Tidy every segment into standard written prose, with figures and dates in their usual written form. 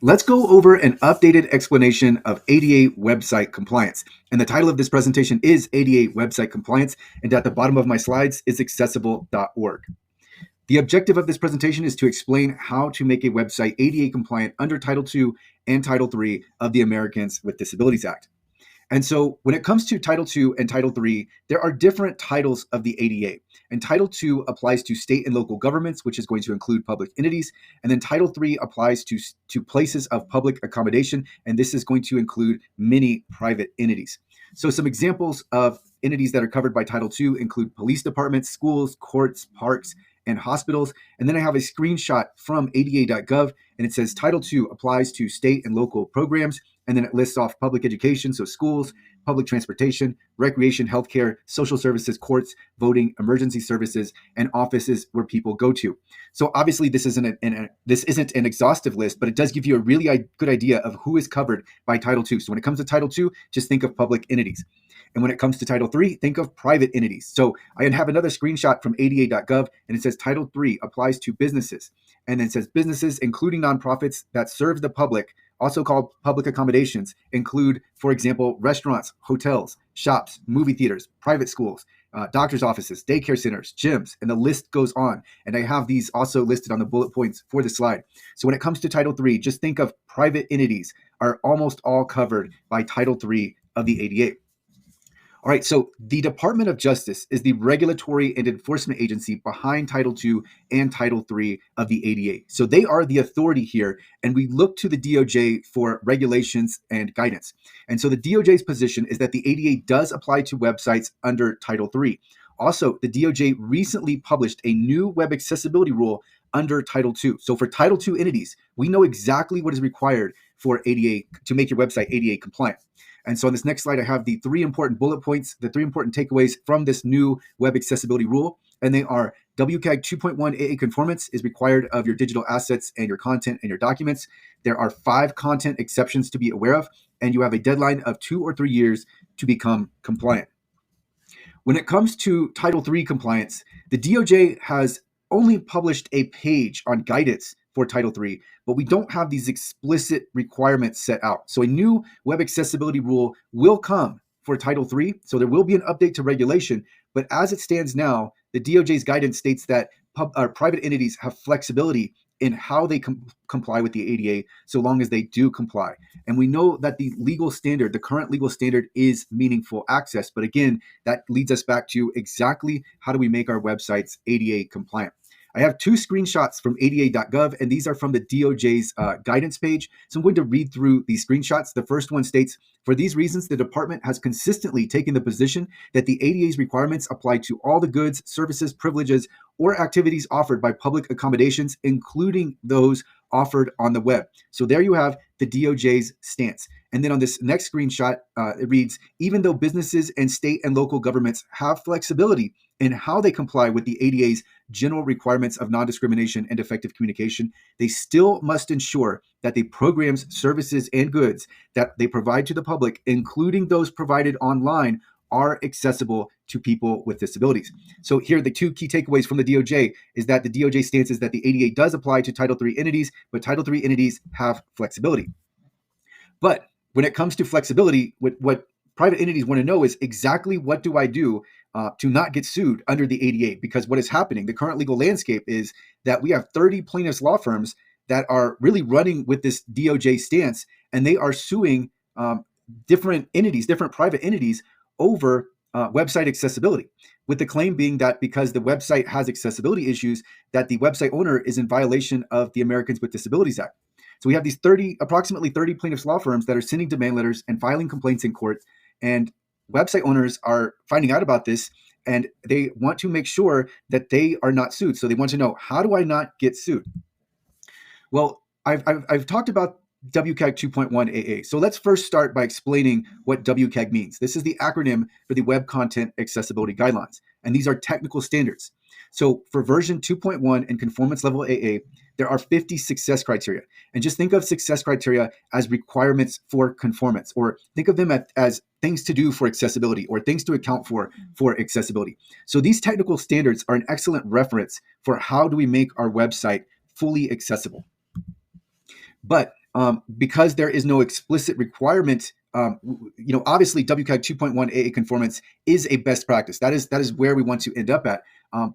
let's go over an updated explanation of ADA website compliance. And the title of this presentation is ADA website compliance, and at the bottom of my slides is accessible.org. The objective of this presentation is to explain how to make a website ADA compliant under Title II and Title III of the Americans with Disabilities Act. And so when it comes to Title II and Title III, there are different titles of the ADA. And Title II applies to state and local governments, which is going to include public entities. And then Title III applies to places of public accommodation, and this is going to include many private entities. So some examples of entities that are covered by Title II include police departments, schools, courts, parks, and hospitals. And then I have a screenshot from ada.gov, and it says Title II applies to state and local programs. And then it lists off public education, so schools, public transportation, recreation, healthcare, social services, courts, voting, emergency services, and offices where people go to. So obviously this isn't an exhaustive list, but it does give you a really good idea of who is covered by Title II. So when it comes to Title II, just think of public entities. And when it comes to Title III, think of private entities. So I have another screenshot from ada.gov, and it says Title III applies to businesses. And then it says businesses, including nonprofits that serve the public, also called public accommodations, include, for example, restaurants, hotels, shops, movie theaters, private schools, doctor's offices, daycare centers, gyms, and the list goes on. And I have these also listed on the bullet points for the slide. So when it comes to Title III, just think of private entities are almost all covered by Title III of the ADA. All right, so the Department of Justice is the regulatory and enforcement agency behind Title II and Title III of the ADA. So they are the authority here, and we look to the DOJ for regulations and guidance. And so the DOJ's position is that the ADA does apply to websites under Title III. Also, the DOJ recently published a new web accessibility rule under Title II. So for Title II entities, we know exactly what is required for ADA to make your website ADA compliant. And so on this next slide, I have the three important bullet points, the three important takeaways from this new web accessibility rule. And they are WCAG 2.1 AA conformance is required of your digital assets and your content and your documents. There are 5 content exceptions to be aware of, and you have a deadline of 2 or 3 years to become compliant. When it comes to Title III compliance, the DOJ has only published a page on guidance for Title III, but we don't have these explicit requirements set out. So a new web accessibility rule will come for Title III. So there will be an update to regulation, but as it stands now, the DOJ's guidance states that private entities have flexibility in how they comply with the ADA, so long as they do comply. And we know that the legal standard, the current legal standard, is meaningful access. But again, that leads us back to exactly how do we make our websites ADA compliant. I have 2 screenshots from ada.gov, and these are from the DOJ's guidance page. So I'm going to read through these screenshots. The first one states, for these reasons, the department has consistently taken the position that the ADA's requirements apply to all the goods, services, privileges, or activities offered by public accommodations, including those offered on the web. So there you have the DOJ's stance. And then on this next screenshot, it reads, even though businesses and state and local governments have flexibility in how they comply with the ADA's general requirements of non-discrimination and effective communication, they still must ensure that the programs, services, and goods that they provide to the public, including those provided online, are accessible to people with disabilities. So here, the 2 key takeaways from the DOJ is that the DOJ stance is that the ADA does apply to Title III entities, but Title III entities have flexibility. But when it comes to flexibility, what private entities want to know is exactly what do I do to not get sued under the ADA? Because what is happening, the current legal landscape is that we have 30 plaintiffs' law firms that are really running with this DOJ stance, and they are suing different entities, different private entities over website accessibility, with the claim being that because the website has accessibility issues, that the website owner is in violation of the Americans with Disabilities Act. So we have these approximately 30 plaintiffs' law firms that are sending demand letters and filing complaints in court, and website owners are finding out about this, and they want to make sure that they are not sued. So they want to know, how do I not get sued? Well, I've talked about WCAG 2.1 AA. So let's first start by explaining what WCAG means. This is the acronym for the Web Content Accessibility Guidelines, and these are technical standards. So for version 2.1 and conformance level AA, there are 50 success criteria. And just think of success criteria as requirements for conformance, or think of them as things to do for accessibility, or things to account for accessibility. So these technical standards are an excellent reference for how do we make our website fully accessible. But because there is no explicit requirement, obviously WCAG 2.1 AA conformance is a best practice. That is where we want to end up at.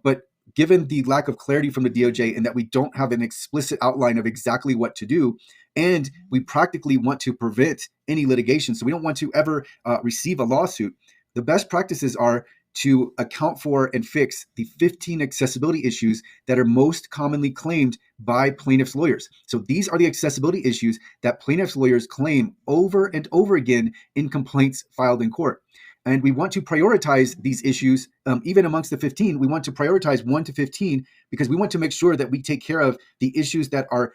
But given the lack of clarity from the DOJ and that we don't have an explicit outline of exactly what to do, and we practically want to prevent any litigation, so we don't want to ever receive a lawsuit, the best practices are to account for and fix the 15 accessibility issues that are most commonly claimed by plaintiffs' lawyers. So these are the accessibility issues that plaintiffs' lawyers claim over and over again in complaints filed in court. And we want to prioritize these issues, even amongst the 15. We want to prioritize 1 to 15 because we want to make sure that we take care of the issues that are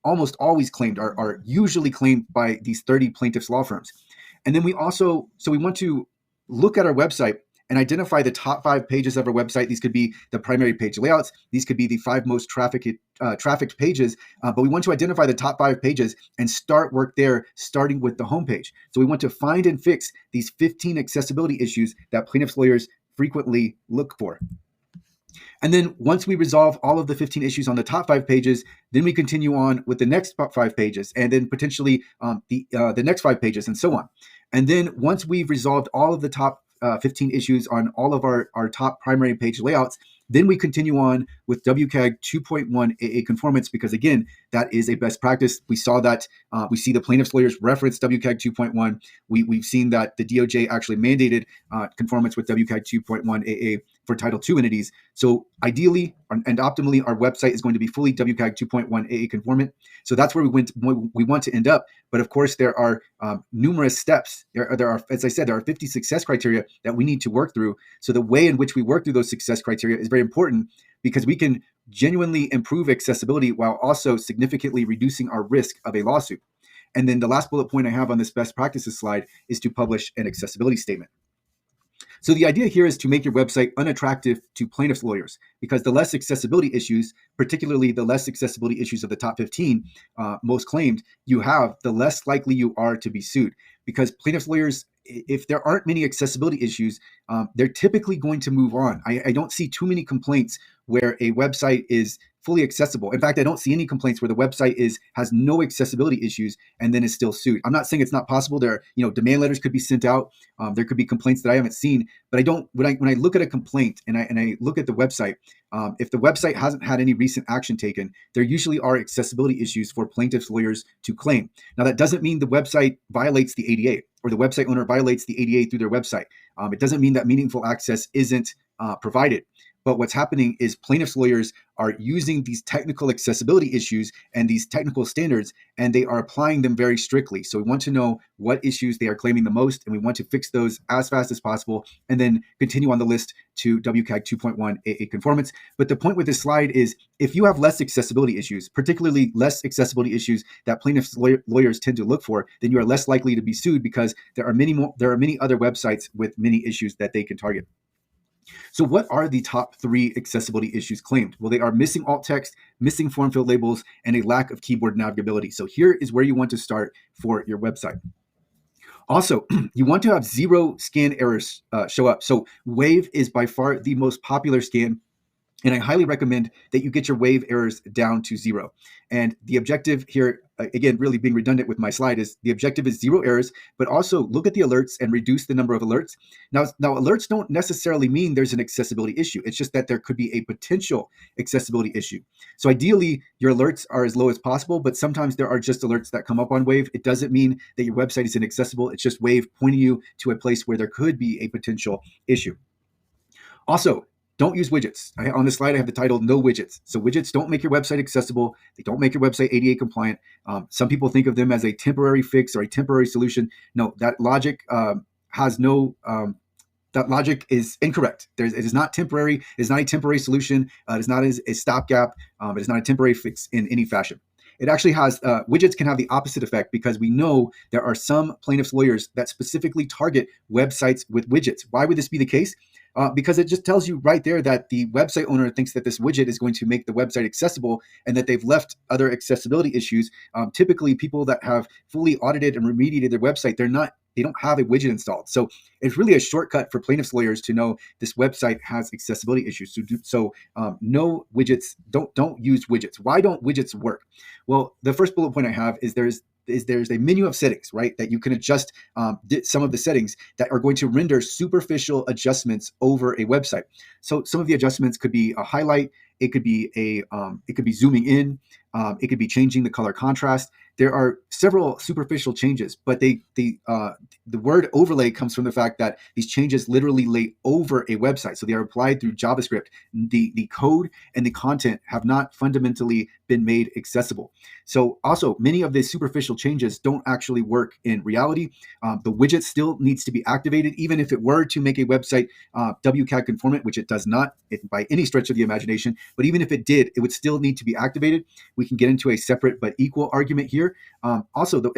almost always claimed, are usually claimed by these 30 plaintiffs' law firms. And then we want to look at our website and identify the top 5 pages of our website. These could be the primary page layouts. These could be the 5 most trafficked pages. But we want to identify the top 5 pages and start work there, starting with the homepage. So we want to find and fix these 15 accessibility issues that plaintiffs' lawyers frequently look for. And then once we resolve all of the 15 issues on the top 5 pages, then we continue on with the next 5 pages, and then potentially the next 5 pages, and so on. And then once we've resolved all of the top 15 issues on all of our top primary page layouts, then we continue on with WCAG 2.1 AA conformance, because again, that is a best practice. We saw that, we see the plaintiffs' lawyers reference WCAG 2.1. We've seen that the DOJ actually mandated conformance with WCAG 2.1 AA for Title II entities. So ideally and optimally, our website is going to be fully WCAG 2.1 AA conformant. So that's where we want to end up. But of course, there are numerous steps. There are, as I said, there are 50 success criteria that we need to work through. So the way in which we work through those success criteria is very important, because we can genuinely improve accessibility while also significantly reducing our risk of a lawsuit. And then the last bullet point I have on this best practices slide is to publish an accessibility statement. So the idea here is to make your website unattractive to plaintiffs' lawyers, because the less accessibility issues, particularly the less accessibility issues of the top 15 most claimed you have, the less likely you are to be sued. Because plaintiffs' lawyers, if there aren't many accessibility issues, they're typically going to move on. I don't see too many complaints where a website is fully accessible. In fact, I don't see any complaints where the website has no accessibility issues and then is still sued. I'm not saying it's not possible. There, demand letters could be sent out. There could be complaints that I haven't seen, but I don't. When I look at a complaint and I look at the website, if the website hasn't had any recent action taken, there usually are accessibility issues for plaintiffs' lawyers to claim. Now, that doesn't mean the website violates the ADA or the website owner violates the ADA through their website. It doesn't mean that meaningful access isn't provided. But what's happening is plaintiffs' lawyers are using these technical accessibility issues and these technical standards, and they are applying them very strictly. So we want to know what issues they are claiming the most, and we want to fix those as fast as possible, and then continue on the list to WCAG 2.1 AA conformance. But the point with this slide is, if you have less accessibility issues, particularly less accessibility issues that plaintiffs' lawyers tend to look for, then you are less likely to be sued, because there are many other websites with many issues that they can target. So what are the top 3 accessibility issues claimed? Well, they are missing alt text, missing form field labels, and a lack of keyboard navigability. So here is where you want to start for your website. Also, you want to have 0 scan errors show up. So Wave is by far the most popular scan, and I highly recommend that you get your Wave errors down to 0. And the objective here, again, really being redundant with my slide, is the objective is 0 errors, but also look at the alerts and reduce the number of alerts. Now alerts don't necessarily mean there's an accessibility issue. It's just that there could be a potential accessibility issue. So ideally, your alerts are as low as possible, but sometimes there are just alerts that come up on Wave. It doesn't mean that your website is inaccessible. It's just Wave pointing you to a place where there could be a potential issue. Also, don't use widgets. On this slide, I have the title, No Widgets. So widgets don't make your website accessible. They don't make your website ADA compliant. Some people think of them as a temporary fix or a temporary solution. No, that logic that logic is incorrect. It is not temporary. It is not a temporary solution. It is not a stopgap. It is not a temporary fix in any fashion. It actually has, widgets can have the opposite effect, because we know there are some plaintiffs' lawyers that specifically target websites with widgets. Why would this be the case? Because it just tells you right there that the website owner thinks that this widget is going to make the website accessible, and that they've left other accessibility issues. Typically, people that have fully audited and remediated their website, they're not have a widget installed. So it's really a shortcut for plaintiffs lawyers to know this website has accessibility issues. No widgets. Don't use widgets. Why don't widgets work? Well, the first bullet point I have is there's a menu of settings, right, that you can adjust some of the settings that are going to render superficial adjustments over a website. So some of the adjustments could be a highlight, it could be it could be zooming in, it could be changing the color contrast. There are several superficial changes, but the word overlay comes from the fact that these changes literally lay over a website. So they are applied through JavaScript. The code and the content have not fundamentally been made accessible. So also, many of the superficial changes don't actually work in reality. The widget still needs to be activated, even if it were to make a website WCAG conformant, which it does not by any stretch of the imagination. But even if it did, it would still need to be activated. We can get into a separate but equal argument here. And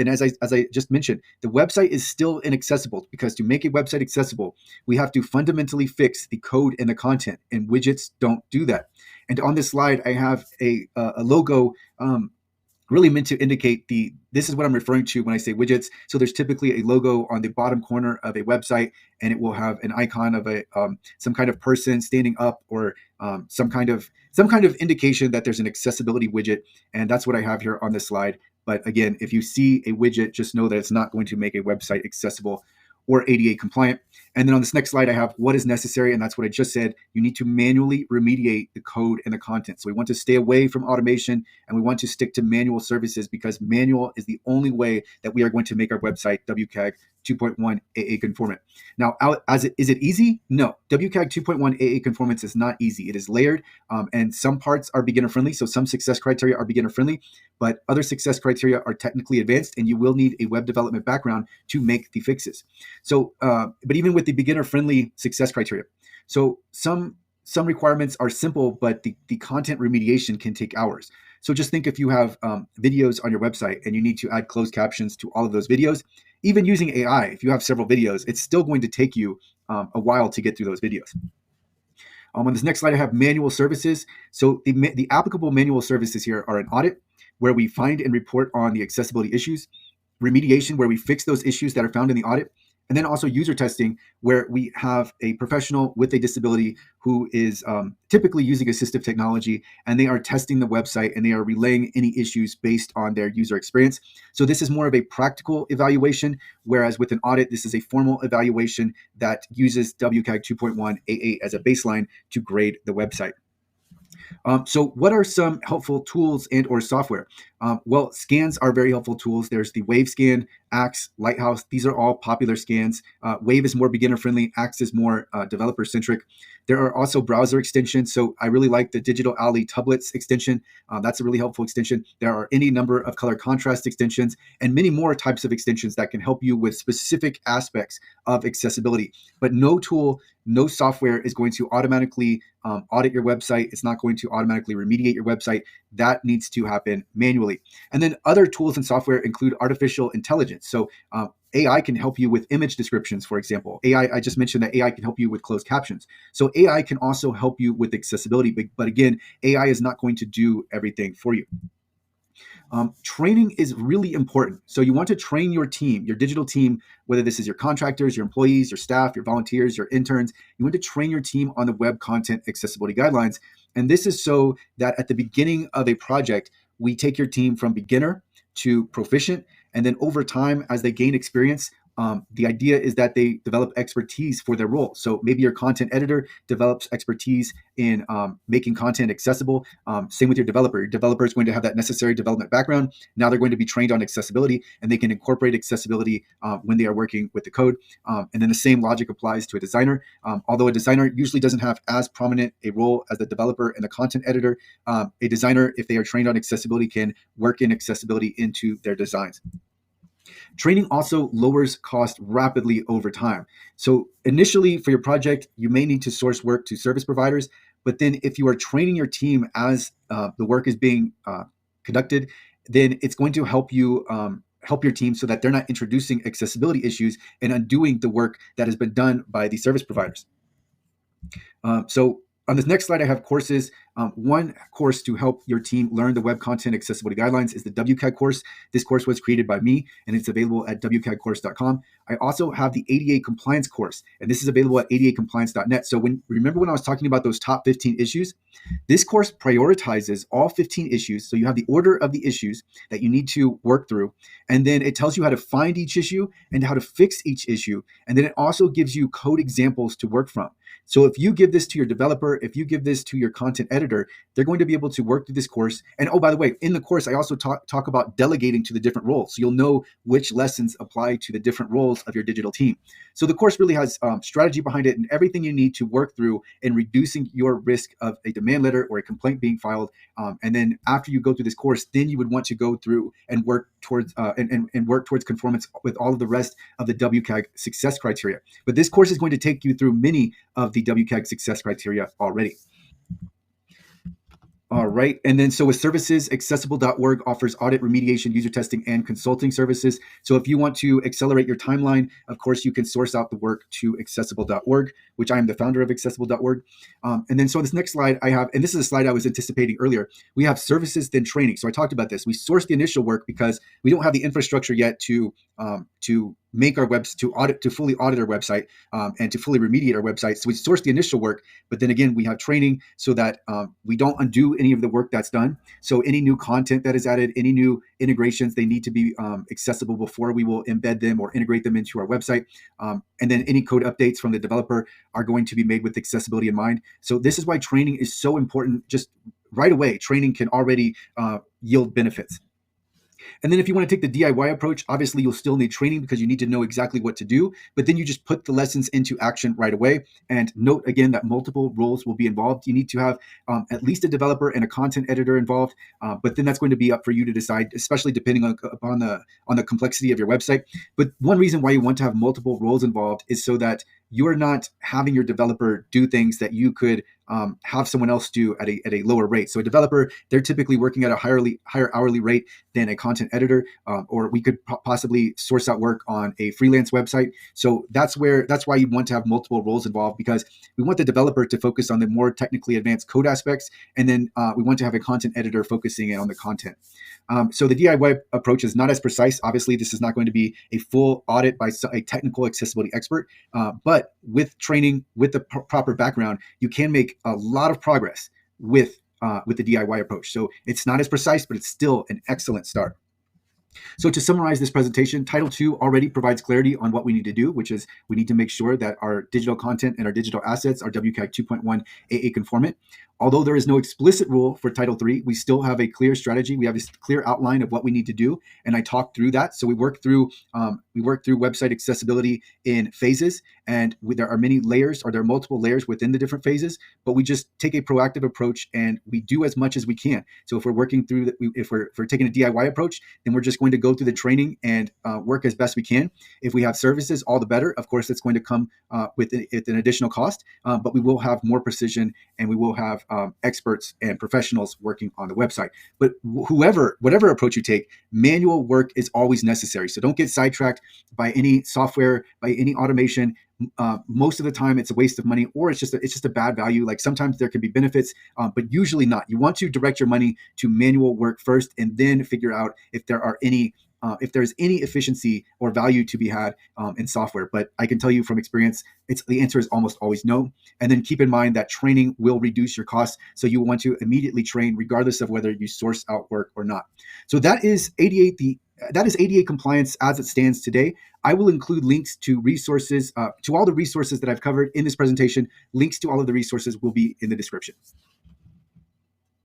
as I just mentioned, the website is still inaccessible because to make a website accessible, we have to fundamentally fix the code and the content, and widgets don't do that. And on this slide, I have a logo really meant to indicate this is what I'm referring to when I say widgets. So there's typically a logo on the bottom corner of a website, and it will have an icon of some kind of person standing up, or some kind of indication that there's an accessibility widget. And that's what I have here on this slide. But again, if you see a widget, just know that it's not going to make a website accessible or ADA compliant. And then on this next slide, I have what is necessary, and that's what I just said. You need to manually remediate the code and the content. So we want to stay away from automation, and we want to stick to manual services, because manual is the only way that we are going to make our website WCAG 2.1 AA conformant. Now, is it easy? No. WCAG 2.1 AA conformance is not easy. It is layered, and some parts are beginner friendly. So some success criteria are beginner friendly, but other success criteria are technically advanced, and you will need a web development background to make the fixes. So, but even with the beginner friendly success criteria, so some requirements are simple, but the content remediation can take hours. So just think if you have videos on your website and you need to add closed captions to all of those videos, even using AI, if you have several videos, it's still going to take you a while to get through those videos. On this next slide, I have manual services. So the applicable manual services here are an audit, where we find and report on the accessibility issues; remediation, where we fix those issues that are found in the audit; and then also user testing, where we have a professional with a disability who is typically using assistive technology, and they are testing the website and they are relaying any issues based on their user experience. So this is more of a practical evaluation, whereas with an audit, this is a formal evaluation that uses WCAG 2.1 AA as a baseline to grade the website. So what are some helpful tools and or software? Well, scans are very helpful tools. There's the Wave Scan, Axe, Lighthouse. These are all popular scans. Wave is more beginner friendly. Axe is more developer centric. There are also browser extensions. So I really like the Digital Alley Tablets extension. That's a really helpful extension. There are any number of color contrast extensions and many more types of extensions that can help you with specific aspects of accessibility. But no tool, no software is going to automatically audit your website. It's not going to automatically remediate your website. That needs to happen manually. And then other tools and software include artificial intelligence. So AI can help you with image descriptions, for example. I just mentioned that AI can help you with closed captions. So AI can also help you with accessibility. But again, AI is not going to do everything for you. Training is really important. So you want to train your team, your digital team, whether this is your contractors, your employees, your staff, your volunteers, your interns. You want to train your team on the web content accessibility guidelines. And this is so that at the beginning of a project, we take your team from beginner to proficient. And then over time, as they gain experience, the idea is that they develop expertise for their role. So maybe your content editor develops expertise in making content accessible. Same with your developer. Your developer is going to have that necessary development background. Now they're going to be trained on accessibility, and they can incorporate accessibility when they are working with the code. And then the same logic applies to a designer. Although a designer usually doesn't have as prominent a role as the developer and the content editor, a designer, if they are trained on accessibility, can work in accessibility into their designs. Training also lowers cost rapidly over time. So initially for your project, you may need to source work to service providers, but then if you are training your team as the work is being conducted, then it's going to help you help your team so that they're not introducing accessibility issues and undoing the work that has been done by the service providers. So On this next slide, I have courses. One course to help your team learn the Web Content Accessibility Guidelines is the WCAG course. This course was created by me, and it's available at WCAGcourse.com. I also have the ADA Compliance course, and this is available at adacompliance.net. So remember when I was talking about those top 15 issues? This course prioritizes all 15 issues. So you have the order of the issues that you need to work through, and then it tells you how to find each issue and how to fix each issue. And then it also gives you code examples to work from. So if you give this to your developer, if you give this to your content editor, they're going to be able to work through this course. And oh, by the way, in the course, I also talk about delegating to the different roles. So you'll know which lessons apply to the different roles of your digital team. So the course really has strategy behind it and everything you need to work through in reducing your risk of a demand letter or a complaint being filed. And then after you go through this course, then you would want to go through and work towards and work towards conformance with all of the rest of the WCAG success criteria. But this course is going to take you through many of the WCAG success criteria already. All right. And then so with services, accessible.org offers audit, remediation, user testing, and consulting services. So if you want to accelerate your timeline, of course, you can source out the work to accessible.org, which I am the founder of accessible.org. And then so this next slide I have, and this is a slide I was anticipating earlier, we have services, then training. So I talked about this. We source the initial work because we don't have the infrastructure yet to make our webs to fully audit our website and to fully remediate our website. So we source the initial work, but then again, we have training so that we don't undo any of the work that's done. So any new content that is added, any new integrations, they need to be accessible before we will embed them or integrate them into our website. And then any code updates from the developer are going to be made with accessibility in mind. So this is why training is so important. Just right away, training can already yield benefits. And then if you want to take the DIY approach, obviously you'll still need training because you need to know exactly what to do, but then you just put the lessons into action right away. And note again that multiple roles will be involved. You need to have at least a developer and a content editor involved, but then that's going to be up for you to decide, especially depending on the complexity of your website. But one reason why you want to have multiple roles involved is so that you're not having your developer do things that you could have someone else do at a lower rate. So a developer, they're typically working at a higher hourly rate than a content editor, or we could possibly source out work on a freelance website. So that's why you want to have multiple roles involved, because we want the developer to focus on the more technically advanced code aspects, and then we want to have a content editor focusing in on the content. So the DIY approach is not as precise. Obviously, this is not going to be a full audit by a technical accessibility expert, but with training, with the proper background, you can make a lot of progress with the DIY approach. So it's not as precise, but it's still an excellent start. So to summarize this presentation, Title II already provides clarity on what we need to do, which is we need to make sure that our digital content and our digital assets are WCAG 2.1 AA conformant. Although there is no explicit rule for Title III, we still have a clear strategy. We have a clear outline of what we need to do, and I talked through that. So we work through website accessibility in phases, and there are many layers, or there are multiple layers within the different phases. But we just take a proactive approach, and we do as much as we can. So if we're working through, if we're taking a DIY approach, then we're just going to go through the training and work as best we can. If we have services, all the better. Of course, it's going to come with an additional cost, but we will have more precision, and we will have experts and professionals working on the website. But whatever approach you take, manual work is always necessary. So don't get sidetracked by any software, by any automation. Most of the time it's a waste of money, or it's just a bad value. Like sometimes there can be benefits, but usually not. You want to direct your money to manual work first, and then figure out if there's any efficiency or value to be had in software. But I can tell you from experience, the answer is almost always no. And then keep in mind that training will reduce your costs. So you want to immediately train regardless of whether you source out work or not. So that is ADA compliance as it stands today. I will include links to resources, to all the resources that I've covered in this presentation. Links to all of the resources will be in the description.